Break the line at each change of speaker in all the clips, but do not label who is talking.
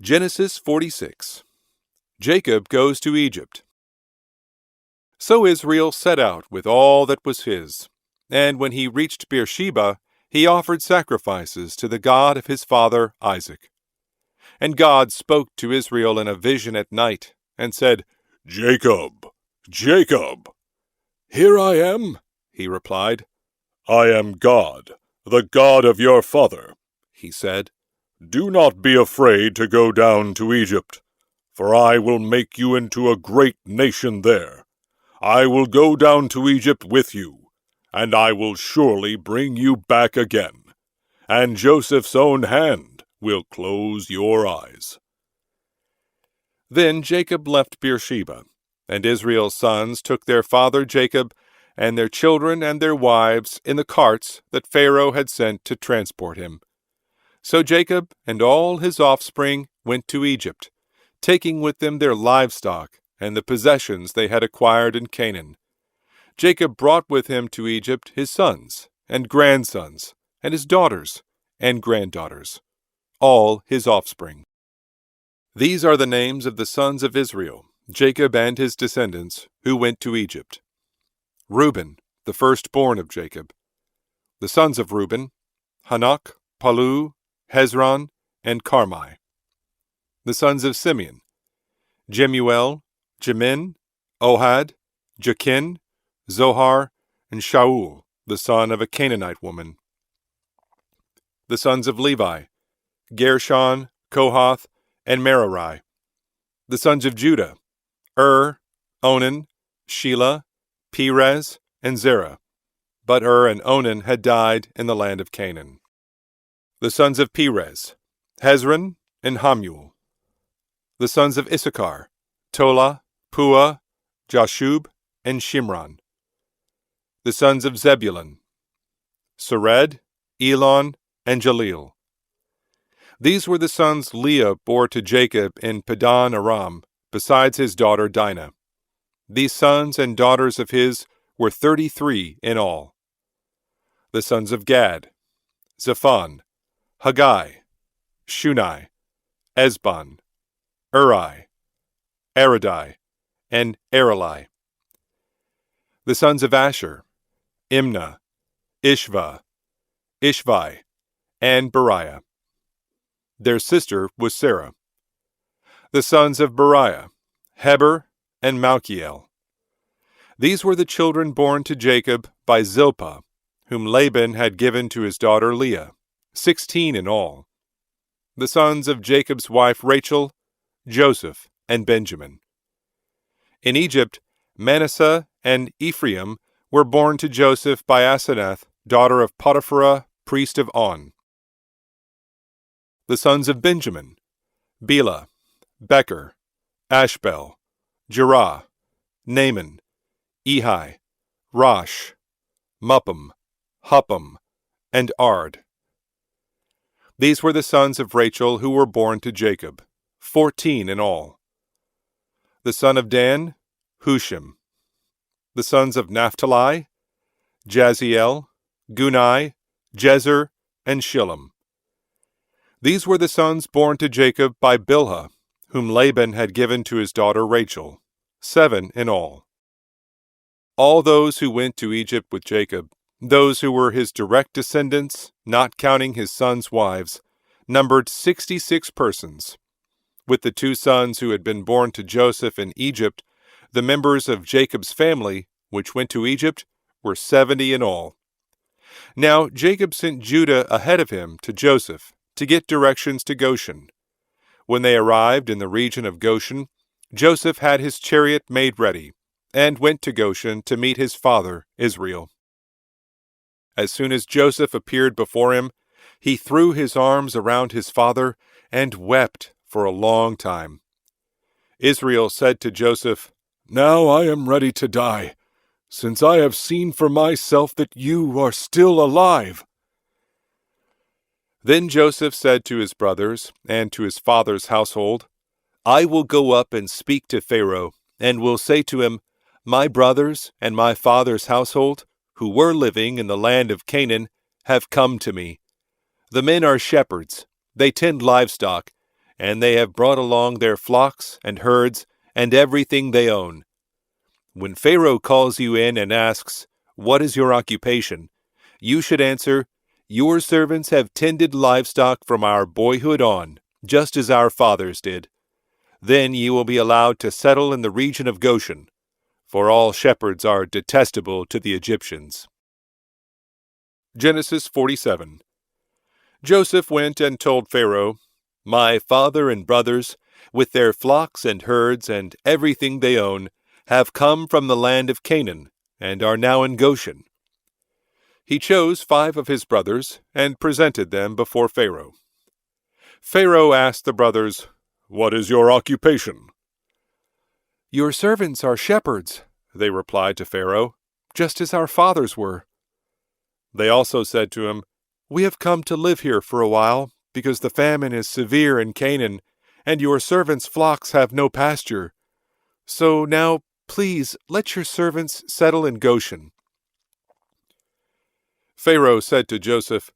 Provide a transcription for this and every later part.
Genesis 46. Jacob goes to Egypt. So Israel set out with all that was his, and when he reached Beersheba, he offered sacrifices to the God of his father Isaac. And God spoke to Israel in a vision at night, and said, "Jacob, Jacob." "Here I am," he replied. "I am God, the God of your father," he said. "Do not be afraid to go down to Egypt, for I will make you into a great nation there. I will go down to Egypt with you, and I will surely bring you back again, and Joseph's own hand will close your eyes." Then Jacob left Beersheba, and Israel's sons took their father Jacob and their children and their wives in the carts that Pharaoh had sent to transport him. So Jacob and all his offspring went to Egypt, taking with them their livestock and the possessions they had acquired in Canaan. Jacob brought with him to Egypt his sons and grandsons and his daughters and granddaughters, all his offspring. These are the names of the sons of Israel, Jacob and his descendants, who went to Egypt. Reuben, the firstborn of Jacob. The sons of Reuben, Hanok, Palu, Hezron, and Carmi. The sons of Simeon, Jemuel, Jamin, Ohad, Jachin, Zohar, and Shaul, the son of a Canaanite woman. The sons of Levi, Gershon, Kohath, and Merari. The sons of Judah, Onan, Shelah, Perez, and Zerah. But and Onan had died in the land of Canaan. The sons of Perez, Hezron, and Hamuel. The sons of Issachar, Tola, Puah, Jashub, and Shimron. The sons of Zebulun, Sered, Elon, and Jaleel. These were the sons Leah bore to Jacob in Padan Aram, besides his daughter Dinah. These sons and daughters of his were 33 in all. The sons of Gad, Zephon, Haggai, Shunai, Esbon, Uri, Aradai, and Areli. The sons of Asher, Imnah, Ishva, Ishvi, and Beriah. Their sister was Sarah. The sons of Beriah, Heber, and Malchiel. These were the children born to Jacob by Zilpah, whom Laban had given to his daughter Leah, 16 in all. The sons of Jacob's wife Rachel, Joseph, and Benjamin. In Egypt, Manasseh and Ephraim were born to Joseph by Asenath, daughter of Potiphera, priest of On. The sons of Benjamin, Bela, Becher, Ashbel, Jerah, Naaman, Ehi, Rosh, Muppim, Huppim, and Ard. These were the sons of Rachel who were born to Jacob, 14 in all. The son of Dan, Hushim. The sons of Naphtali, Jaziel, Gunai, Jezer, and Shillem. These were the sons born to Jacob by Bilhah, whom Laban had given to his daughter Rachel, 7 in all. All those who went to Egypt with Jacob, those who were his direct descendants, not counting his sons' wives, numbered 66 persons. With the 2 sons who had been born to Joseph in Egypt, the members of Jacob's family, which went to Egypt, were 70 in all. Now Jacob sent Judah ahead of him to Joseph to get directions to Goshen. When they arrived in the region of Goshen, Joseph had his chariot made ready, and went to Goshen to meet his father Israel. As soon as Joseph appeared before him, he threw his arms around his father and wept for a long time. Israel said to Joseph, "Now I am ready to die, since I have seen for myself that you are still alive." Then Joseph said to his brothers and to his father's household, "I will go up and speak to Pharaoh, and will say to him, 'My brothers and my father's household, who were living in the land of Canaan, have come to me. The men are shepherds, they tend livestock, and they have brought along their flocks and herds and everything they own. When Pharaoh calls you in and asks, 'What is your occupation?' you should answer, 'Your servants have tended livestock from our boyhood on, just as our fathers did.' Then you will be allowed to settle in the region of Goshen, for all shepherds are detestable to the Egyptians." Genesis 47. Joseph went and told Pharaoh, "My father and brothers, with their flocks and herds and everything they own, have come from the land of Canaan, and are now in Goshen." He chose 5 of his brothers and presented them before Pharaoh. Pharaoh asked the brothers, "What is your occupation?" "Your servants are shepherds," they replied to Pharaoh, "just as our fathers were." They also said to him, "We have come to live here for a while, because the famine is severe in Canaan, and your servants' flocks have no pasture. So now, please, let your servants settle in Goshen." Pharaoh said to Joseph,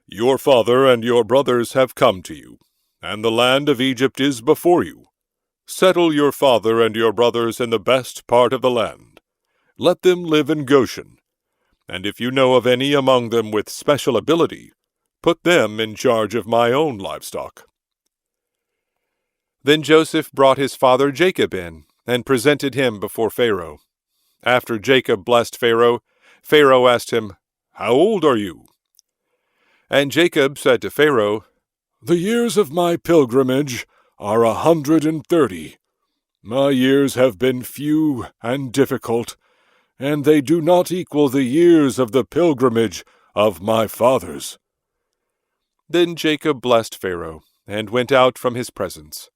"Your father and your brothers have come to you, and the land of Egypt is before you. Settle your father and your brothers in the best part of the land. Let them live in Goshen. And if you know of any among them with special ability, put them in charge of my own livestock." Then Joseph brought his father Jacob in, and presented him before Pharaoh. After Jacob blessed Pharaoh, Pharaoh asked him, "How old are you?" And Jacob said to Pharaoh, "The years of my pilgrimage are 130. My years have been few and difficult, and they do not equal the years of the pilgrimage of my fathers." Then Jacob blessed Pharaoh, and went out from his presence.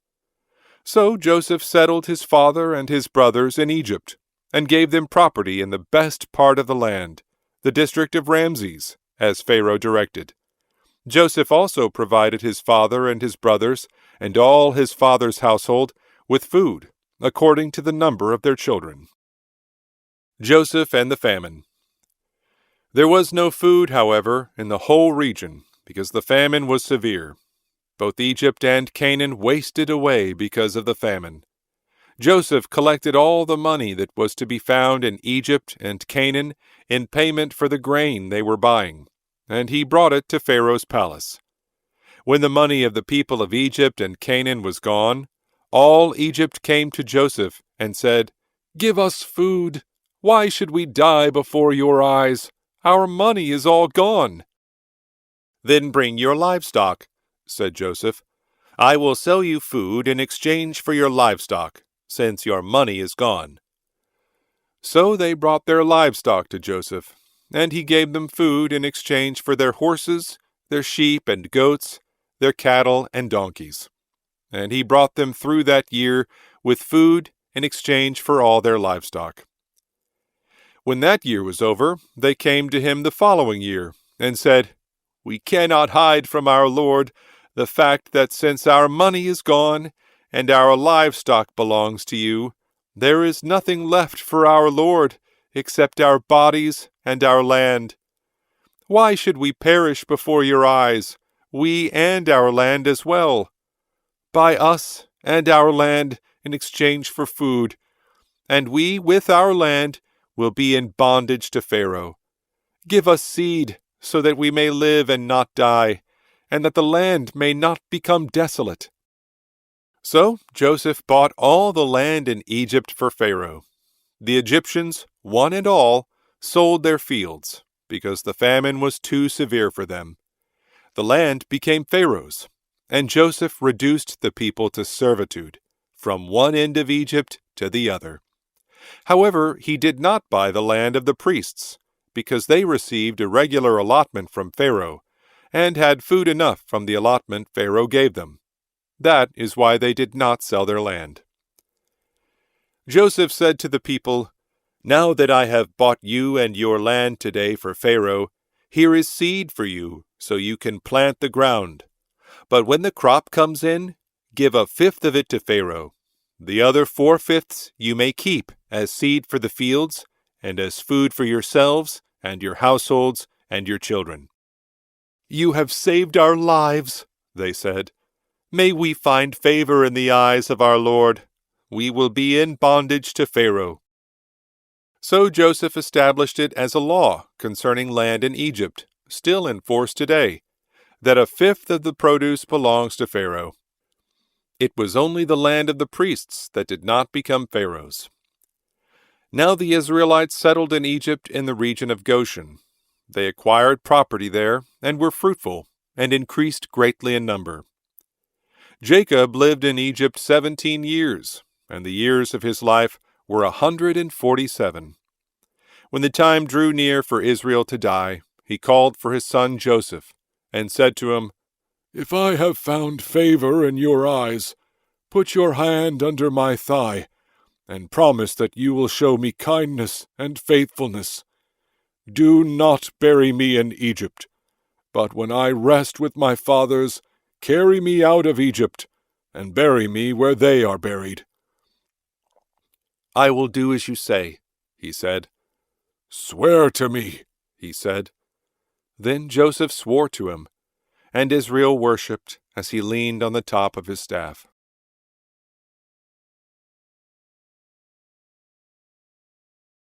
So Joseph settled his father and his brothers in Egypt, and gave them property in the best part of the land, the district of Ramses, as Pharaoh directed. Joseph also provided his father and his brothers, and all his father's household, with food, according to the number of their children. Joseph and the famine. There was no food, however, in the whole region, because the famine was severe. Both Egypt and Canaan wasted away because of the famine. Joseph collected all the money that was to be found in Egypt and Canaan in payment for the grain they were buying, and he brought it to Pharaoh's palace. When the money of the people of Egypt and Canaan was gone, all Egypt came to Joseph and said, "Give us food. Why should we die before your eyes? Our money is all gone." "Then bring your livestock," said Joseph. "I will sell you food in exchange for your livestock, since your money is gone." So they brought their livestock to Joseph, and he gave them food in exchange for their horses, their sheep and goats, their cattle and donkeys. And he brought them through that year with food in exchange for all their livestock. When that year was over, they came to him the following year, and said, "We cannot hide from our lord the fact that since our money is gone, and our livestock belongs to you, there is nothing left for our lord except our bodies and our land. Why should we perish before your eyes, we and our land as well? Buy us and our land in exchange for food, and we with our land will be in bondage to Pharaoh. Give us seed, so that we may live and not die, and that the land may not become desolate." So Joseph bought all the land in Egypt for Pharaoh. The Egyptians, one and all, sold their fields, because the famine was too severe for them. The land became Pharaoh's, and Joseph reduced the people to servitude, from one end of Egypt to the other. However, he did not buy the land of the priests, because they received a regular allotment from Pharaoh, and had food enough from the allotment Pharaoh gave them. That is why they did not sell their land. Joseph said to the people, "Now that I have bought you and your land today for Pharaoh, here is seed for you, so you can plant the ground. But when the crop comes in, give 1/5 of it to Pharaoh. The other 4/5 you may keep as seed for the fields, and as food for yourselves and your households and your children." "You have saved our lives," they said. May we find favor in the eyes of our Lord. We will be in bondage to Pharaoh." So Joseph established it as a law concerning land in Egypt, still in force today, that a fifth of the produce belongs to Pharaoh. It was only the land of the priests that did not become Pharaoh's. Now the Israelites settled in Egypt in the region of Goshen. They acquired property there and were fruitful and increased greatly in number. Jacob lived in Egypt 17 years, and the years of his life were 147. When the time drew near for Israel to die, he called for his son Joseph and said to him, "If I have found favor in your eyes, put your hand under my thigh, and promise that you will show me kindness and faithfulness. Do not bury me in Egypt, but when I rest with my fathers, carry me out of Egypt, and bury me where they are buried." "I will do as you say," he said. "Swear to me," he said. Then Joseph swore to him, and Israel worshipped as he leaned on the top of his staff.